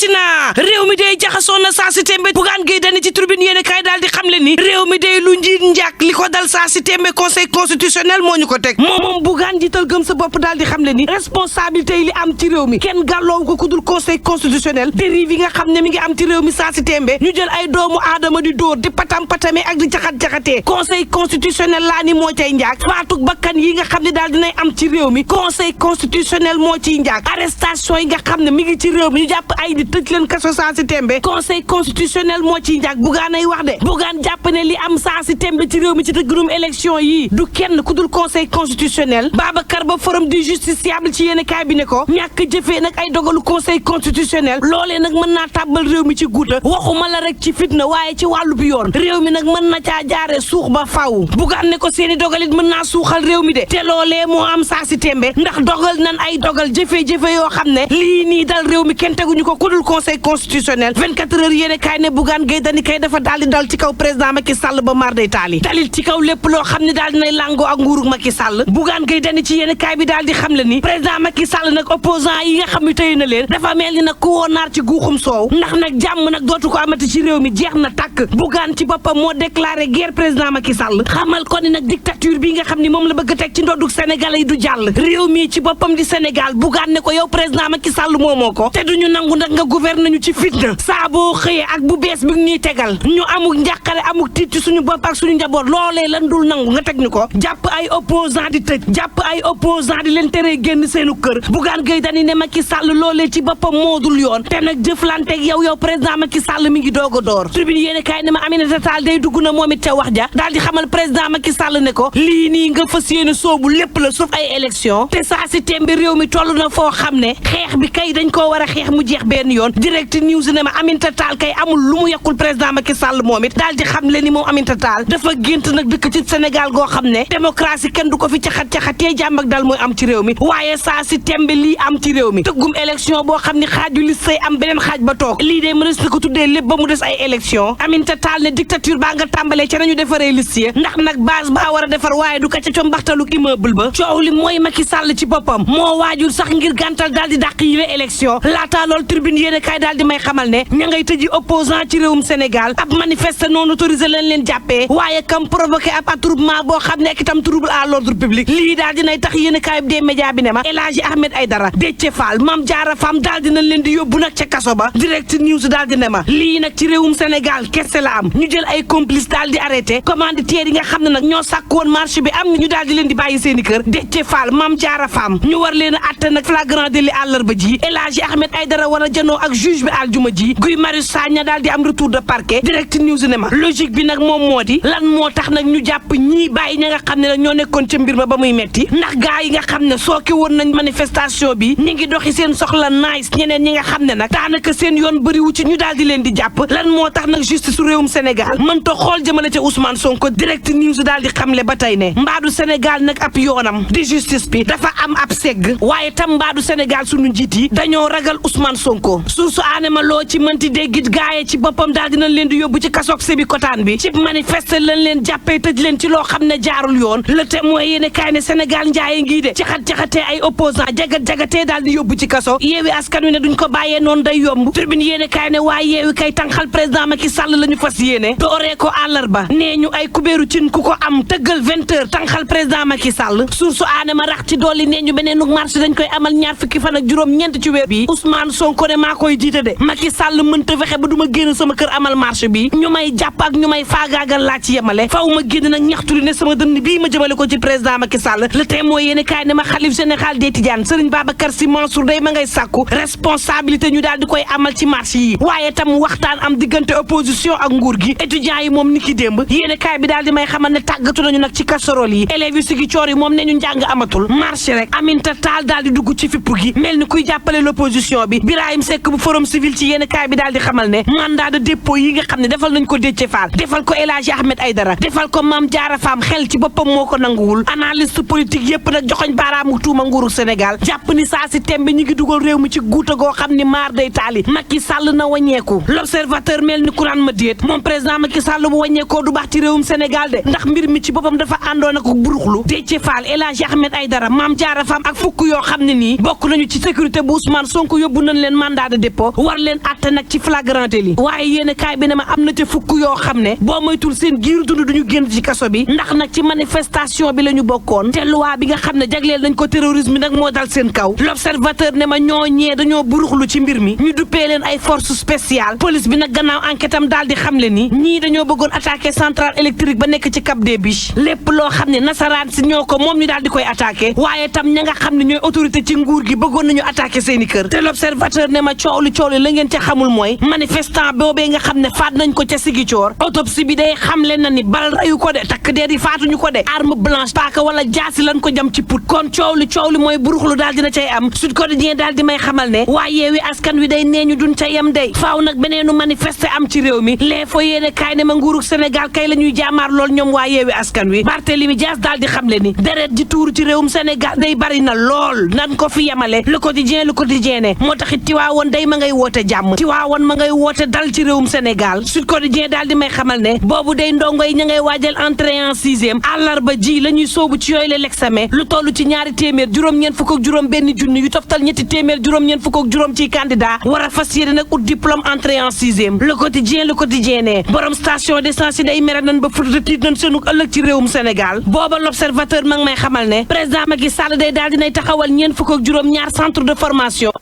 dikkati na réew mi day jaxasoo na saa si tembe Bougane Gueye Dany ci tribune yéene kaay daal di xam le ni réew mi day lu njiit njàkk li ko dal saa si tembe conseil constitutionnel moo ñu ko teg moom Bougane jiital gëm sa bopp daal di xam le ni responsabilité yi li am ci réew mi kenn gàlloowu ko ku dul conseil constitutionnel dérive yi nga xam ne mi ngi am ci réew mi saa si tembe ñu jël ay doomu aadama di dóor di patam-patame ak di jaxat-jaxatee conseil constitutionnel laa ni moo cay njaak faatug bakkan yi nga xam ne daal dinay am ci réew mi conseil constitutionnel moo ciy njaak arrestation yi nga xam ne mi ngi ci réew mi ñu jàpp ay di tëj leen kaso saa si tembe conseil constitutionnel moo ciy njaak Bougane ay wax de Bougane jàpp ne li am saa si tembe ci réew mi ci tëggurum élection yi du kenn ku dul conseil constitutionnel Babacar Ba forum du justiciable ci yéen kaay bi ne ko ñàkk jëfee nag ay dogalu conseil constitutionnel loolee nag mën naa tàbbal réew mi ci guuta waxuma la rek ci fitna waaye ci wàllu bi yoon réew mi nag mën na caa jaare suux ba faw Bougane ne ko seeni dogalit mën naa suuxal réew mi de te loolee moo am saa si tembe ndax dogal nan ay dogal jëfe-jëfe yoo xam ne lii nii dal réew mi kenn teguñu ko ku dul conseil constitutionnel 24 heures yéene kaay ne Bougane Gueye Dany kay dafa daal di dal ci kaw président Macky Sall ba mar day taali dalil ci kaw lépp loo xam ne daal dinay làngoo ak nguurug Macky Sall Bougane Gueye Dany ci yéene kaay bi daal di xam le ni président Macky Sall nag opposant yi nga xam ne tëye na leen dafa mel ni nag ku woo naar ci guuxum soow ndax nag jàmm nag dootu ko amati ci réew mi jeex na tàkk Bougane ci boppam moo déclaré guerre président Macky Sall xamal ko ni nag dictature bi nga xam ni moom la bëgg a teg ci ndoddug Sénégal yi du jàll réew mi ci boppam di Sénégal Bougane ne ko yow président Macky Sall moomoo ko te duñu nangu nag nga gouverne ñu ci fitna saa boo xëyee ak bu bees bi ñuy tegal ñu amuk njàqare amuk tiit ci suñu bopp ak suñu njaboot loolee lan dul nangu nga teg ñu ko jàpp ay opposant di tëj jàpp ay opposant di leen teree génn seenu kër Bougane Gueye Dany ne Macky Sall loolee ci boppam moo dul yoon te nag jëflanteeg yow président Macky Sall mi ngi doog a door tribune yéene kaay ne ma Aminata Tall day dugg na moom it ca wax ja daal di xamal président Macky Sall ne ko lii nii nga fas yéene soobu lépp la sauf ay élection te saa si tembe réew mi toll na foo xam ne xeex bi kay dañ koo war a xeex mu jeex benn yoon direct news ne ma Aminata Tall kay amul lu mu yekkul président Macky Sall moom it daal di xam le ni moom Aminata Tall dafa gént nag dëkk ci Sénégal goo xam ne démocratie kenn du ko fi caxat-caxatee jàmm ak dal mooy am ci réew mi waaye saa si tembe lii am ci réew mi tëggum élection boo xam ne xaaju li say am beneen xaaj ba toog lii de mënees na ko tuddee lépp ba mu des ay élection Aminata Tall ne dictature baa nga tàmbalee ca nañu defaree liste ndax nag base baa war a defar waaye du ka ca combaxtalu immeuble ba coow li mooy Macky Sall ci boppam moo waajul sax ngir gàntal daal di dàq yi la élection laataa lool tribune yéene kaay daal di may xamal ne ña ngay tëji opposant ci réewum Sénégal ab manifeste non autorisé lañ leen jàppee waaye kam provoqué ab attroupement boo xam ne ak itam trouble à l'ordre public lii daal dinay tax yéene kaay des médias bi ne ma El Hadji Ahmed Aïdara Déthié Fall Mame Diarra Fam daal dinañ leen di yóbbu nag ca kaso ba direct news daal di ne ma lii nag ci réewum Sénégal kese la am ñu jël ay complice daal di arrêté commanditaires yi nga xam ne nag ñoo sàkk woon marché bi am ñu daal di leen di bàyyi seeni kër Déthié Fall Mame Diarra Fam ñu war leen a atte nag flagrant délit àllarba ji El Hadji Ahmed Aïdara war a janoo ak juge bi aljuma ji Guy Marius Sagna daal di am retour de parquet direct news ne ma logique bi nag moom moo di lan moo tax nag ñu jàpp ñii bàyyi ña nga xam ne nag ñoo nekkoon ca mbir ma ba muy metti ndax gaa yi nga xam ne sooke woon nañ manifestation bi ñi ngi doxi seen soxla nice ñeneen ñi nga xam ne nag daanaka seen yoon bëriwu ci ñu daal di leen di jàpp lan moo tax nag justice su réewum Sénégal mënta xool jëmale ca Ousmane Sonko direct news daal di xamle ba tey ne mbaadu Sénégal nag ab yoonam di justice bi dafa am ab segg waaye tam mbaadu Sénégal sunu njiit yi dañoo ragal Ousmane Sonko su aanema loo ci mënti déggit gaaye ci boppam daal dinañ leen di yóbbu ci kasoog sébi kotaan bi ci manifeste lañ leen jàppee tëj leen ci loo xam ne jaarul yoon le témoin yéene kaay ne Sénégal njaaye ngii de caxat-caxatee ay opposant jagat-jagatee daal di yóbbu ci kaso yeewi askan wi ne duñ ko bàyyee noonu day yomb tribune yéene kaay ne waaye yeewi kay tànqal président Macky Sall la ñu fas yéene dooree ko àllarba nee ñu ay kubéeru cin ku ko am tëggal 20 heures tànqal président Macky Sall source aanema rax ci dolli nee ñu beneen marché dañ koy amal ñaar fukki fan ak juróom ñeent ci weer bi Ousmane Sonko ne maa koy jiite de Macky Sall mënta fexe ba du ma génn sama kër amal marché bi ñu may jàpp ak ñu may faagaagal laa ci yemale faw ma génn nag ñaxtu li ne sama dënn bii ma jëmale ko ci président Macky Sall le témoin yéene kaay ne ma xalif général des Tidianes Serigne Babacar Sy Mansour day ma ngay sàkku responsabilité ñu daal di koy amal ci marché yi waaye tam waxtaan am diggante opposition ak nguur gi étudiants yi moom ni ki démb yéene kaay bi daal di may xamal ne tàggatu nañu nag ci casserole yi élèves yi sigi coor yi moom ne ñu njàng amatul marché rek Aminata Tall daal di dugg ci fipp gi mel ni kuy jàppale l'opposition bi Birahim Seck bu forum civil ci yéene kaay bi daal di xamal ne mandat de dépôt yi nga xam ne defal nañ ko Déthié Fall defal ko El Hadji Ahmed Aïdara defal ko Mame Diarra Fam xel ci boppam moo ko nanguwul analyste politique yépp nag joxoñ baaraamu tuuma nguuru Sénégal jàpp ni saa si tembe ñi ngi dugal réew mi ci guuta goo xam ni maar day taali Macky Sall na wàññeeku l'observateur mel ni kuraan ma déet moom président Macky Sall bu wàññeekoo du baax ci réewum Sénégal de ndax mbir mi ci boppam dafa àndoon ak buruxlu Déthié Fall El Hadji Ahmed Aïdara Mame Diarra Fam ak fukk yoo xam ne nii bokk nañu ci sécurité bu Ousmane Sonko yóbbu nañ leen mandat de dépôt war leen àtte nag ci flagrant délit waaye yéen kaay bi ne ma am na ca fukk yoo xam ne boo moytul seen giir dund duñu génn ci kaso bi ndax nag ci manifestation bi la ñu bokkoon te loi bi nga xam ne jagleel nañ ko terrorisme nag moo dal seen kaw l'observateur ne ma ñooñee dañoo buruxlu ci mbir mi ñu duppee leen ay force spéciale police bi nag gannaaw enquête am daal di xamle ni ñii dañoo bëggoon attaquer centrale électrique ba nekk ci Cap des Biches lépp loo xam ne nasaraan si ñoo ko moom ñu daal di koy attaquer waaye tam ña nga xam ne ñooy autorité ci nguur gi bëggoon nañu attaquer seeni kër te l'observateur ne ma coow li la ngeen ca xamul mooy manifestant boobee nga xam ne faat nañ ko ca Ziguinchor autopsie bi day xamle na ni bal rayu ko de takk deer yi faatuñu ko de arme blanche paaka wala jaasi lañ ko jam ci put kon coow li mooy buruxlu daal dina cay am Sud Quotidien daal di may xamal ne waa Yewwi Askan Wi day nee ñu duñ ca yem day faaw nag beneenu manifester am ci réew mi les fo yéene kaay ne ma nguurug Sénégal kay la ñuy jaamaar lool ñoom waa Yewwi Askan Wi Barthélémy Dias daal di xamle ni deret ji tuuru ci réewum Sénégal day bari na lool nan ko fi yemale le quotidien ne moo taxit Tiwaawoon day ma ngay woote jàmm Tiwaawoon ma ngay woote dal ci réewum Sénégal Sud Quotidien daal di may xamal ne boobu day ndongo yi ña ngay waajal entrée en sixième àllarba ji la ñuy soobu ci yooyu l'examen lu toll ci ñaari téeméer juróom-ñeent fukk ak juróom benn junni yu toftal ñetti téeméer juróom-ñeent fukk ak juróom ci candidat war a fas yéene nag ut diplôme entrée en sixième le quotidien ne borom station d'essence yi day mere nañ ba futa tiit nañ seenu ëllëg ci réewum Sénégal booba l'observateur ma ngi may xamal ne président Macky Sall day daal dinay taxawal ñeent fukk ak juróom ñaar centre de formation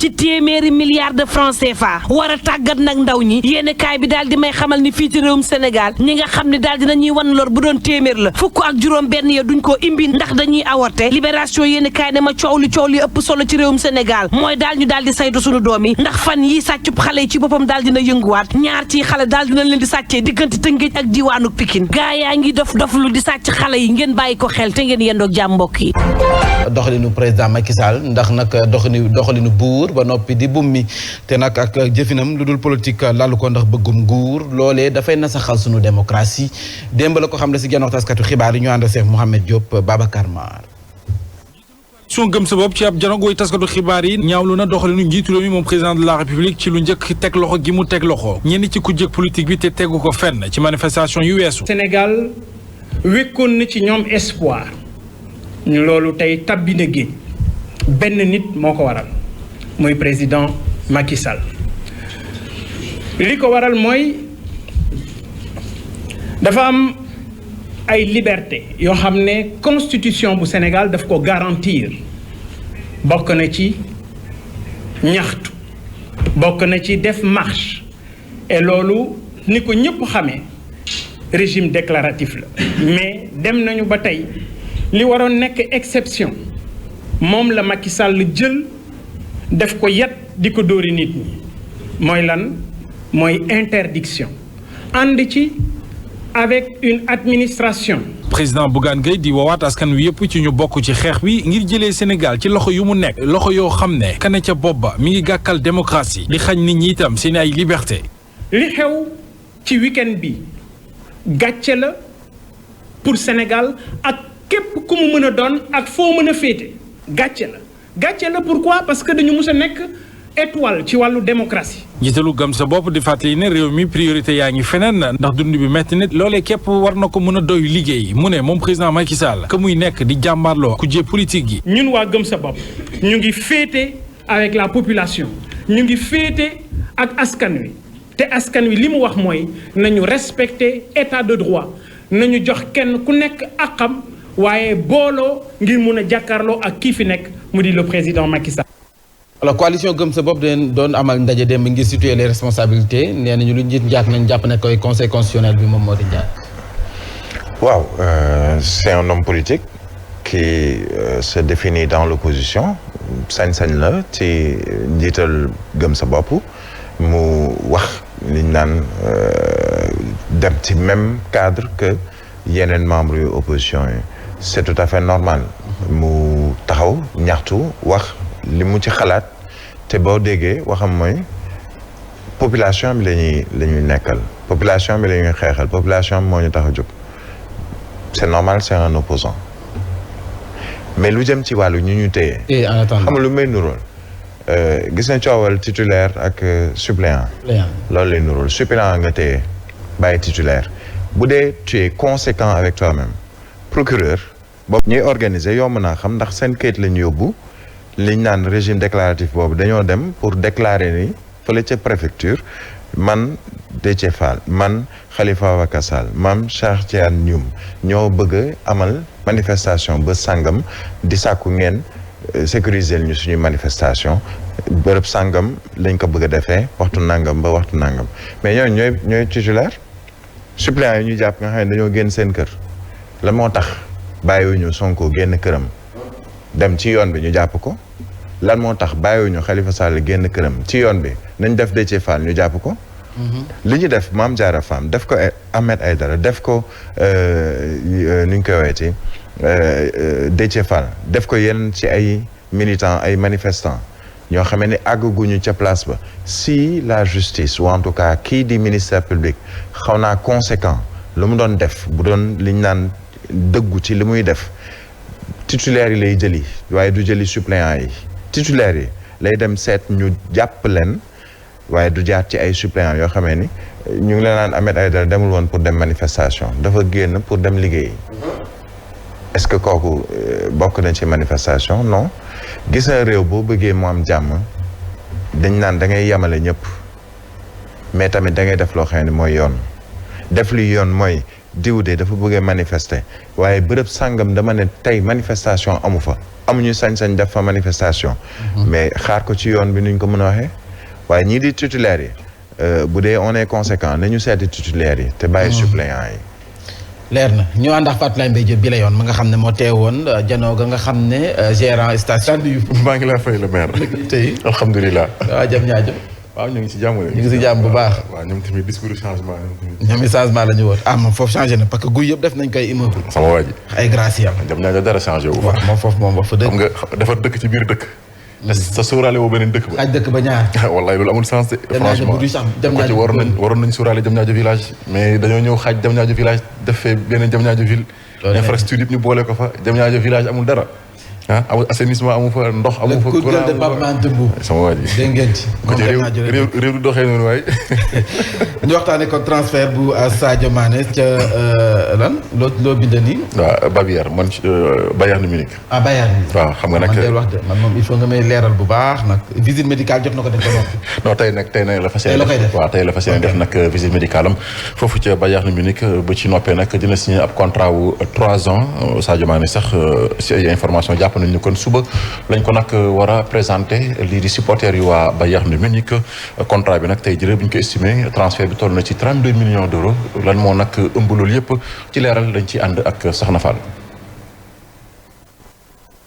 ci téeméeri milliards de francs CFA war a tàggat nag ndaw ñi yéene kaay bi daal di may xamal ni fii ci réewum Sénégal ñi nga xam ne daal dina ñuy wan lor bu doon téeméer la fukk ak juróom benn ya duñ ko imbi ndax dañuy avorté libération yéene kaay ne ma coow li ëpp solo ci réewum Sénégal mooy daal ñu daal di saytu suñu doom yi ndax fan yi sàccub xale yi ci boppam daal dina yënguwaat ñaar ci xale daal dina leen di sàccee diggante Tëngéej ak diwaanu Pikine gaa yaa ngi dof lu di sàcc xale yi ngeen bàyyi ko xel te ngeen yendoog jàmm mbokk yi doxalinu président Macky Sall ndax nag doxalinu buur ba noppi di bummi te nag ak jëfinam lu dul politique lalu ko ndax bëggum nguur loolee dafay nasaxal sunu démocratie démb la ko xam ne si genn taskatu xibaar yi ñu ànd Cheikh Mouhamed Diop Babacar Mar su gëm sa bopp ci ab janagooy taskatu xibaar yi ñaawlu na doxalinu njiitu réew mi moom président de la république ci lu njëkk teg loxo gi mu teg loxo ñenn ci ku jëkk politique bi te tegu ko fenn ci manifestation yu weesu. Sénégal wékkoon na ci ñoom espoir ñu loolu tey tabbi na géej benn nit moo ko waral mooy président Macky Sall li ko waral mooy dafa am ay liberté yoo xam ne constitution bu Sénégal daf ko garantir bokk na ci ñaxtu bokk na ci def marche et loolu ni ko ñëpp xamee régime déclaratif la mais dem nañu ba tey li waroon nekk exception moom la Macky Sall jël def ko yat di ko dóori nit ñi mooy lan mooy interdiction ànd ci avec une administration. président Bougane Gueye di woowaat askan wi yëpp ci ñu bokk ci xeex bi ngir jëlee Sénégal ci loxo yu mu nekk loxo yoo xam ne kane ca bopp ba mi ngi gàkkal démocratie di xañ nit ñi itam seen ay liberté. li xew ci week-end bi gàcce la pour Sénégal ak képp ku mu mën a doon ak foo mën a féete gàcce la pourquoi parce que dañu mus a nekk étoile ci wàllu démocratie. jiitalu gëm sa bopp di fàttali ne réew mi priorité yaa ngi feneen ndax dund bi metti nit loolee képp war na ko mën a doy liggéey mu ne moom président Macky Sall que muy nekk di jàmbaarloo ku jee politique gi. ñun waa gëm sa bopp ñu ngi féete avec la population ñu ngi féete ak askan wi te askan wi li mu wax mooy nañu respecter état de droit nañu jox kenn ku nekk àqam waaye booloo ngir mun a jàkkaarloo ak kii fi nekk mu di le président Macky Sall. alors coalition gëm sa bopp doon amal ndaje démb ngir situer les responsabilités nee nañu lu njiit njaak nañ jàpp ne koy conseil constitutionnel bi moom moo di njaak. waaw c'est un homme politique qui se définit dans l'opposition sañ-sañ la ci njiital gëm sa bopp mu wax liñ naan dem ci même cadre que yeneen membres yu opposition yi c'est tout à fait normal mu taxaw ñaxtu wax li mu ci xalaat te boo déggee waxam mooy population bi la ñuy nekkal population bi la ñuy xeexal population bi moo ñu tax a jóg c'est normal c'est un opposant mais lu jëm ci wàllu ñu téye xam lu may nuróol gis na coowal titulaire ak suppléant loolu lay nuróol suppléant nga téye bàyyi titulaire bu dee tu es conséquent avec toi-même procureur boobu ñuy organiser yomb naa xam ndax seen kayit la ñu yóbbu liñ naan régime déclaratif boobu dañoo dem pour déclarer ni fële ca préfecture man Déthié Fall man Khalifa Ababacar Sall maam Cheikh Tidiane Youm ñoo bëgg amal manifestation ba sàngam di sàkku ngeen sécuriser ñu suñuy manifestation bërëb sàngam lañ ko bëgg a defee waxtu nangam ba waxtu nangam mais ñooy titulaire suppléants yi ñu jàpp nga xam ne dañoo génn seen kër la moo tax bàyyiwuñu Sonko génn këram dem ci yoon bi ñu jàpp ko lan moo tax bàyyiwuñu Khalifa Sall génn këram ci yoon bi nañ def Déthié Fall ñu jàpp ko li ñu def Mame Diarra Fam def ko Ahmed Aïdara def ko nu ñu koy weeti Déthié Fall def ko yenn ci ay militants ay manifestants ñoo xamee ne àgguñu ca place ba si la justice ou en tout cas kii di ministère public xaw naa conséquent lu mu doon def bu doon liñ naan dëggu ci li muy def titulaires yi lay jëli waaye du jëli suppléants yi titulaires yi lay dem seet ñu jàpp leen waaye du jaar ci ay suppléants yoo xamee ni ñu ngi leen naan Ahmed Aïdara demul woon pour dem manifestation dafa génn pour dem liggéey est-ce que kooku bokk na ci manifestation non gis na réew boo bëggee mu am jàmm dañ naan da ngay yemale ñëpp mais tamit da ngay def loo xam ne mooy yoon def li yoon mooy diw de dafa bëggee manifester waaye bërëb sàngam dama ne tey manifestation amu fa amuñu sañ-sañ def fa manifestation mais xaar ko ci yoon bi nuñ ko mën a waxee waaye ñii di titulaires yi bu dee on est conséquent nañu seeti titulaires yi te bàyyi suppléants yi leer na ñu ànd ak Fatou Laye Mbaye Diop bi la yoon ma nga xam ne moo teewoon janoo ga nga xam ne gérant station yu maa ngi laa fay le maire tey alhamdulilah waaw jam ñaajo waaw ñu ngi si jàmm ñu ngi si jàmm bu baax waaw ñoom tamit discours changement ñoom changement la ñu woot moom foofu changé na parce que guy yëpp def nañ koy immeuble sama waa ji ay gracier jam ñaajo dara changé wu waaw moom foofu moom wax fa dëgg xam nga dafa dëkk ci biir dëkk sa sóoraale woo beneen dëkk ba xaaj dëkk ba ñaar wallaay loolu amul sens de franchement ko ci waroon nañ sóoraale jam ñaajo village mais dañoo ñëw xaaj jam ñaajo village def fee beneen jam ñaajo ville infrastructure yëpp ñu boole ko fa jam ñaajo village amul dara amul assainissement amu fa ndox amu fa courant sama waa ji dégg ngeen ci ko ci réew du doxee noonu waaye ñu waxtaane ko transfert bu Sadio Mané ca lan loo bind nii waaw Bavière man Bayern Munich Bayern waaw xam nga nag man wax de man moom il faut nga may leeral bu baax nag visite médicale jot na ko def ko noppi non tey nag la fas yéene def waaw tey la fas yéene def nag visite médicale am foofu ca Bayern Munich ba ci noppee nag dina signé ab contrat wu 3 ans Sadio Mané sax si ay information jàpp nañu kon suba lañ ko nag war a présenté lii di supporters yu waa Bayern Munich contrat bi nag tey jërë bu ñu ko estimé transfert bi toll na ci 32 millions d'euros lan moo nag ëmb loolu yëpp ci leeral dañ ci ànd ak Soxna Fall.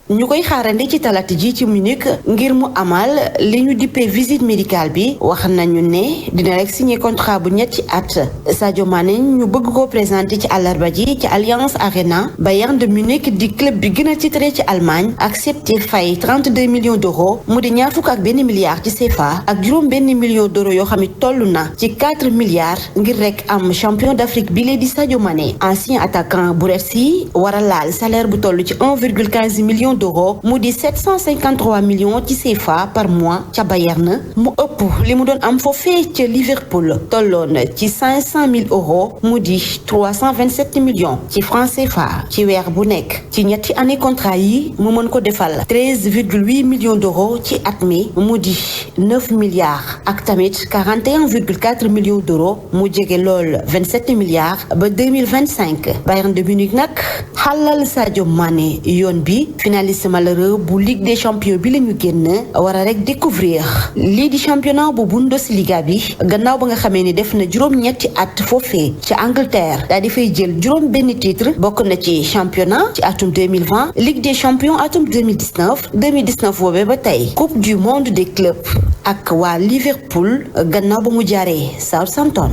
ñu koy xaarandi ci talaata ji ci Munich ngir mu amal li ñu dippee visite médicale bi wax nañu ne dina rek signé contrat bu ñetti at Sadio Mané ñu bëgg ko présenté ci àllarba ji ci Allianz Arena Bayern de Munich di club bi gën a titré ci Allemagne accepté fay 32 millions d'euros mu di ñaar fukk ak benn milliard ci CFA ak juróom benn million d'euros yoo xam ne toll na ci 4 milliards ngir rek am champion d'Afrique bi lee di Sadio Mané ancien attaquant bu RFC war a laal salaire bu toll ci 1,15 million d'euros mu di 753 millions ci CFA par mois ca Bayern mu ëpp li mu doon am foofee ca Liverpool tolloon ci 500 000 euros mu di 327 millions ci francs CFA ci weer bu nekk ci ñetti année contrat yi mu mën ko defal 13,8 millions d'euros ci at mi mu di 9 milliards ak tamit 41,4 millions d'euros mu jege lool 27 milliards ba 2025 Bayern de Munich nag xalal Sadio Mané yoon bi finaliste malheureux bu Ligue des champions bi la ñu génn war a rek découvrir lii di championnat bu Bundesliga bi gannaaw ba nga xamee ni def na juróom-ñetti at foofee ci Angleterre daal di fay jël juróom benn titre bokk na ci championnat ci atum 2020 Ligue des champions atum 2019 boobee ba tey coupe du monde des clubs ak waa Liverpool gannaaw ba mu jaaree Southampton.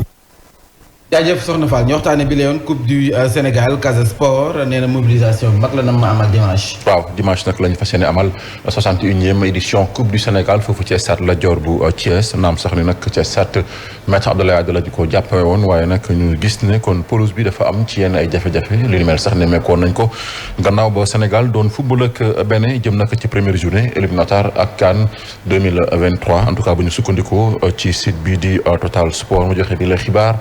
jaajëf soxna Fall ñu waxtaane bi la yoon coupe du Sénégal Casa Sport nee na mobilisation bi mag la na ma amal dimanche. waaw dimanche nag lañu fas yéene amal 61e édition coupe du Sénégal foofu ci stade Lat Dior bu Thiès naam sax ni nag ci stade Maître Abdoulaye Wade la ñu ko jàppee woon waaye nag ñu gis ne kon pelouse bi dafa am ci yenn ay jafe-jafe li ni mel sax ne mekkoon nañ ko gannaaw ba Sénégal doon football ak Bénin jëm nag ci première journée éliminatoire ak CAN 2023 en tout cas bu ñu sukkandikoo ci site bi di Total Sport mu joxe bi la xibaar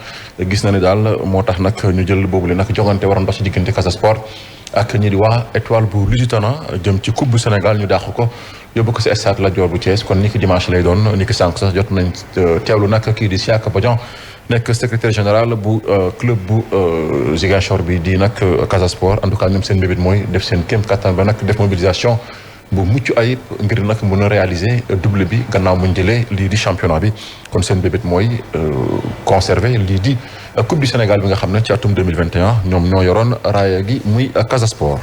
gis na ne daal moo tax nag ñu jël boobu le nag jogante waroon dox ci diggante Casa Sport ak ñi di waa étoile bu Lusitana jëm ci coupe bu Sénégal ñu dàq ko yóbbu ko si stade Lat Dior bu Thiès kon ni ki dimanche lay doon ni ki sànq sax jot nañ teewlu nag kii di Siaka Badian nekk secrétaire général bu club bu Ziguinchor bi di nag Casa Sport en tout cas ñoom seen mbébét mooy def seen kéem kattan ba nag def mobilisation bu mucc ayib ngir nag mën a réaliser double bi gannaaw muñ jëlee lii di championnat bi kon seen mbébét mooy conserver lii di coupe du Sénégal bi nga xam ne ci atum 2021 ñoom ñoo yoroon raaya gi muy Casa Sport.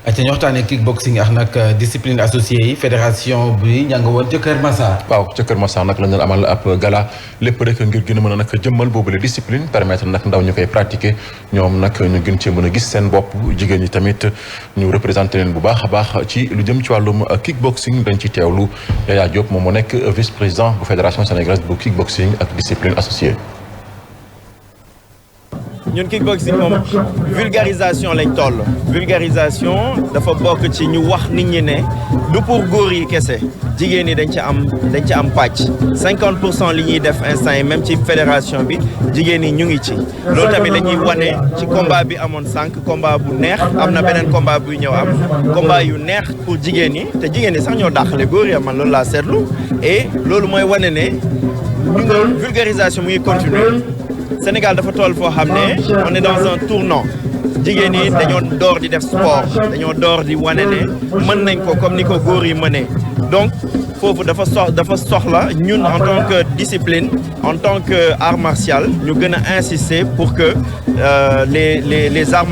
te ñu waxtaanee kickboxing ak nag discipline associée yi fédération bi ña nga woon ca Kër Massar. waaw ca Kër Massar nag lañ leen amal ab gala lépp rek ngir gën a mën a nag jëmmal boobule discipline permettre nag ndaw ñu koy pratiquer ñoom nag ñu gën cee mën a gis seen bopp jigéen ñi tamit ñu représenté leen bu baax a baax ci lu jëm ci wàllum kickboxing dañ ci teewlu Yaya Diop moom moo nekk vice président bu fédération sénégalaise bu kickboxing ak discipline associée. ñun kickboxing moom vulgarisation lañ toll vulgarisation dafa bokk ci ñu wax nit ñi ne du pour góor yi kese jigéen ñi dañ ci am pàcc 50% li ñuy def instant yi même ci fédération bi jigéen ñi ñu ngi ci loolu tamit la ñuy wane ci combat bi amoon sànq combat bu neex am na beneen combat buy ñëw am combat yu neex pour jigéen ñi te jigéen ñi sax ñoo dàqale góor yi man loolu laa seetlu et loolu mooy wane ne ñu nga vulgarisation mu ngi continuer Sénégal dafa toll foo xam ne on est dans un tournant jigéen ñi dañoo door di def sport dañoo door di wane ne mën nañ ko comme ni ko góor yi mënee donc foofu dafa soxla ñun en tant que discipline en tant que art martial ñu gën a insister pour que les arts